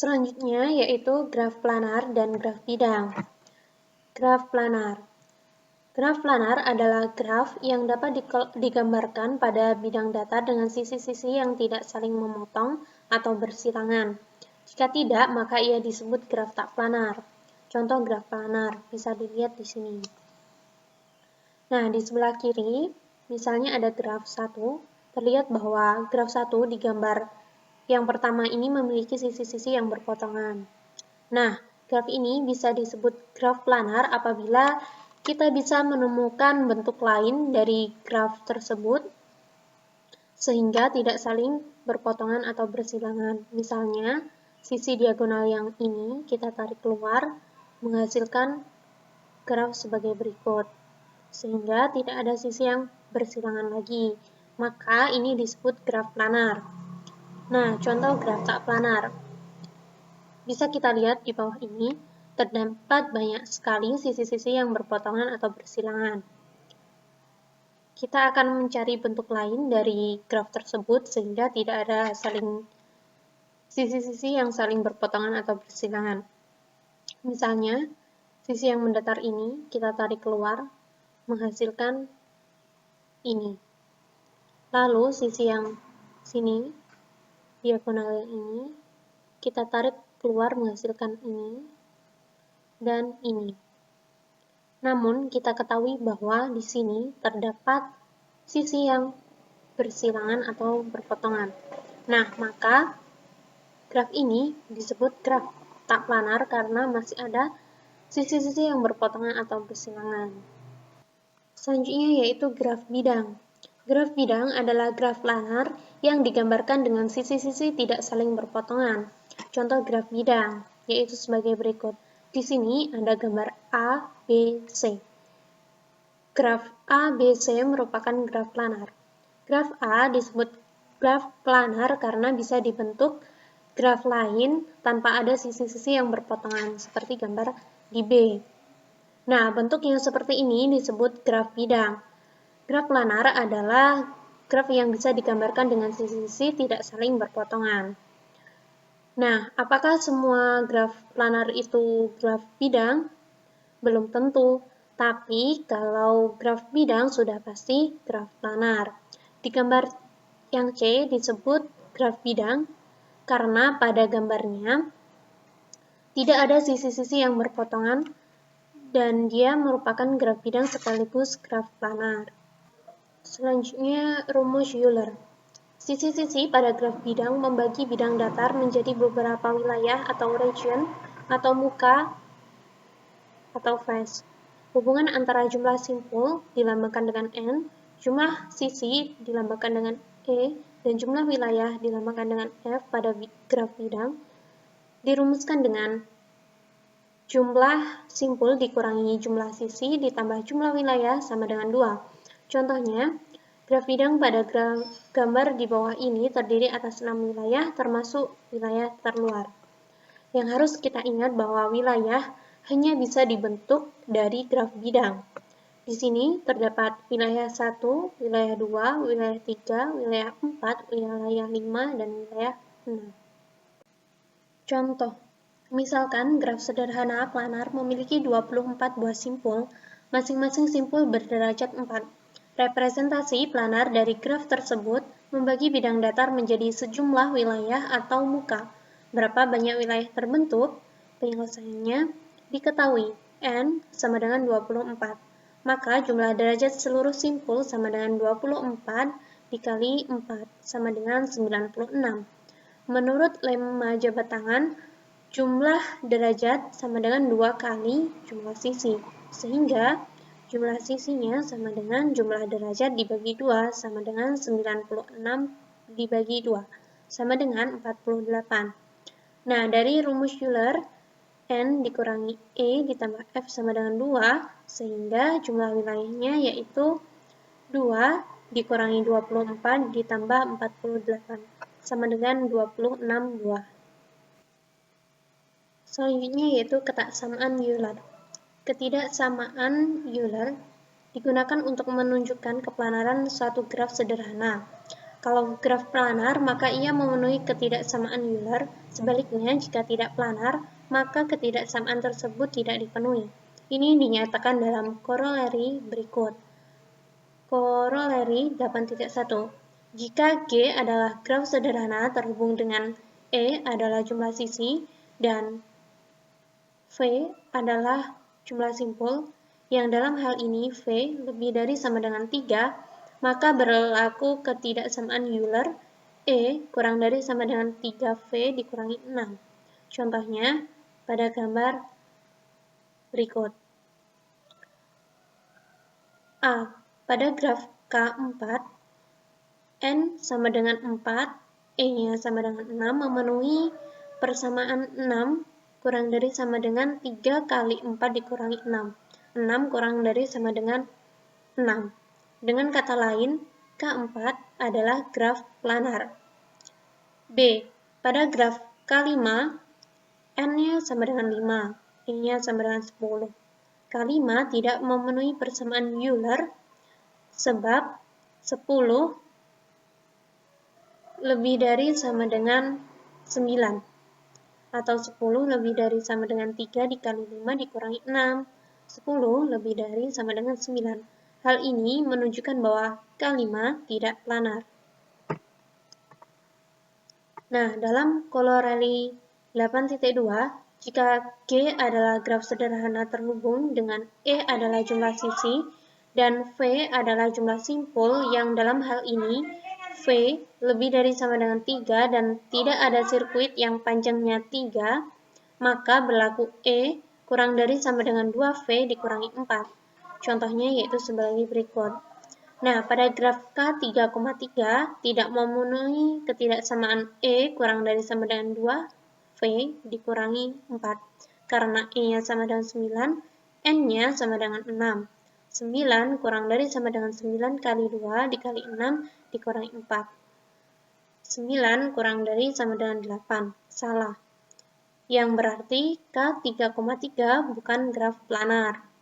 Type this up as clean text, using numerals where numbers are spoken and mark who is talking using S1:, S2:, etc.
S1: Selanjutnya yaitu graf planar dan graf bidang. Graf planar. Graf planar adalah graf yang dapat digambarkan pada bidang datar dengan sisi-sisi yang tidak saling memotong atau bersilangan. Jika tidak, maka ia disebut graf tak planar. Contoh graf planar bisa dilihat di sini. Nah, di sebelah kiri, misalnya ada graf 1, terlihat bahwa graf 1 digambar yang pertama ini memiliki sisi-sisi yang berpotongan. Nah, graf ini bisa disebut graf planar apabila kita bisa menemukan bentuk lain dari graf tersebut sehingga tidak saling berpotongan atau bersilangan. Misalnya, sisi diagonal yang ini kita tarik keluar menghasilkan graf sebagai berikut. Sehingga tidak ada sisi yang bersilangan lagi. Maka ini disebut graf planar. Nah, contoh graf tak planar. Bisa kita lihat di bawah ini, terdapat banyak sekali sisi-sisi yang berpotongan atau bersilangan. Kita akan mencari bentuk lain dari graf tersebut sehingga tidak ada sisi-sisi yang saling berpotongan atau bersilangan. Misalnya, sisi yang mendatar ini kita tarik keluar, menghasilkan ini. Lalu, sisi yang sini, diagonal yang ini, kita tarik keluar menghasilkan ini dan ini. Namun, kita ketahui bahwa di sini terdapat sisi yang bersilangan atau berpotongan. Nah, maka graf ini disebut graf tak planar karena masih ada sisi-sisi yang berpotongan atau bersilangan. Selanjutnya yaitu graf bidang. Graf bidang adalah graf planar yang digambarkan dengan sisi-sisi tidak saling berpotongan. Contoh graf bidang, yaitu sebagai berikut. Di sini ada gambar A, B, C. Graf A, B, C merupakan graf planar. Graf A disebut graf planar karena bisa dibentuk graf lain tanpa ada sisi-sisi yang berpotongan, seperti gambar di B. Nah, bentuk yang seperti ini disebut graf bidang. Graf planar adalah graf yang bisa digambarkan dengan sisi-sisi tidak saling berpotongan. Nah, apakah semua graf planar itu graf bidang? Belum tentu, tapi kalau graf bidang sudah pasti graf planar. Di gambar yang C disebut graf bidang karena pada gambarnya tidak ada sisi-sisi yang berpotongan dan dia merupakan graf bidang sekaligus graf planar. Selanjutnya, rumus Euler. Sisi-sisi pada graf bidang membagi bidang datar menjadi beberapa wilayah atau region atau muka atau face. Hubungan antara jumlah simpul dilambangkan dengan N, jumlah sisi dilambangkan dengan E, dan jumlah wilayah dilambangkan dengan F pada graf bidang dirumuskan dengan jumlah simpul dikurangi jumlah sisi ditambah jumlah wilayah sama dengan 2. Contohnya, graf bidang pada gambar di bawah ini terdiri atas 6 wilayah termasuk wilayah terluar. Yang harus kita ingat bahwa wilayah hanya bisa dibentuk dari graf bidang. Di sini terdapat wilayah 1, wilayah 2, wilayah 3, wilayah 4, wilayah 5, dan wilayah 6. Contoh, misalkan graf sederhana planar memiliki 24 buah simpul, masing-masing simpul berderajat 4. Representasi planar dari graf tersebut membagi bidang datar menjadi sejumlah wilayah atau muka. Berapa banyak wilayah terbentuk? Penyelesaiannya diketahui, N sama dengan 24. Maka jumlah derajat seluruh simpul sama dengan 24 dikali 4 sama dengan 96. Menurut lemma jabat tangan, jumlah derajat sama dengan 2 kali jumlah sisi, sehingga jumlah sisinya sama dengan jumlah derajat dibagi 2 sama dengan 96 dibagi 2 sama dengan 48. Nah, dari rumus Euler, N dikurangi E ditambah F sama dengan 2, sehingga jumlah wilayahnya yaitu 2 dikurangi 24 ditambah 48 sama dengan 26 buah. Selanjutnya yaitu ketaksamaan Euler. Ketidaksamaan Euler digunakan untuk menunjukkan keplanaran suatu graf sederhana. Kalau graf planar, maka ia memenuhi ketidaksamaan Euler. Sebaliknya, jika tidak planar, maka ketidaksamaan tersebut tidak dipenuhi. Ini dinyatakan dalam koroleri berikut. Koroleri 8.1. Jika G adalah graf sederhana terhubung dengan E adalah jumlah sisi dan V adalah jumlah simpul, yang dalam hal ini V lebih dari sama dengan 3, maka berlaku ketidaksamaan Euler E kurang dari sama dengan 3V dikurangi 6. Contohnya pada gambar berikut. A. Pada graf K4, N sama dengan 4, E-nya sama dengan 6, memenuhi persamaan 6 kurang dari sama dengan 3 kali 4 dikurangi 6. 6 kurang dari sama dengan 6. Dengan kata lain, K4 adalah graf planar. B. Pada graf K5, N-nya sama dengan 5, E-nya sama dengan 10. K5 tidak memenuhi persamaan Euler sebab 10 lebih dari sama dengan 9, atau 10 lebih dari sama dengan 3 dikali 5 dikurangi 6. 10 lebih dari sama dengan 9. Hal ini menunjukkan bahwa K5 tidak planar. Nah, dalam koroleri 8.2, jika G adalah graf sederhana terhubung dengan E adalah jumlah sisi dan V adalah jumlah simpul, yang dalam hal ini V lebih dari sama dengan 3 dan tidak ada sirkuit yang panjangnya 3, maka berlaku E kurang dari sama dengan 2V dikurangi 4. Contohnya yaitu sebagai berikut. Nah, pada graf K3,3 tidak memenuhi ketidaksamaan E kurang dari sama dengan 2V dikurangi 4. Karena E-nya sama dengan 9, N-nya sama dengan 6. 9 kurang dari sama dengan 9 kali 2 dikali 6 dikurangi 4. 9 kurang dari sama dengan 8. Salah. Yang berarti K3,3 bukan graf planar.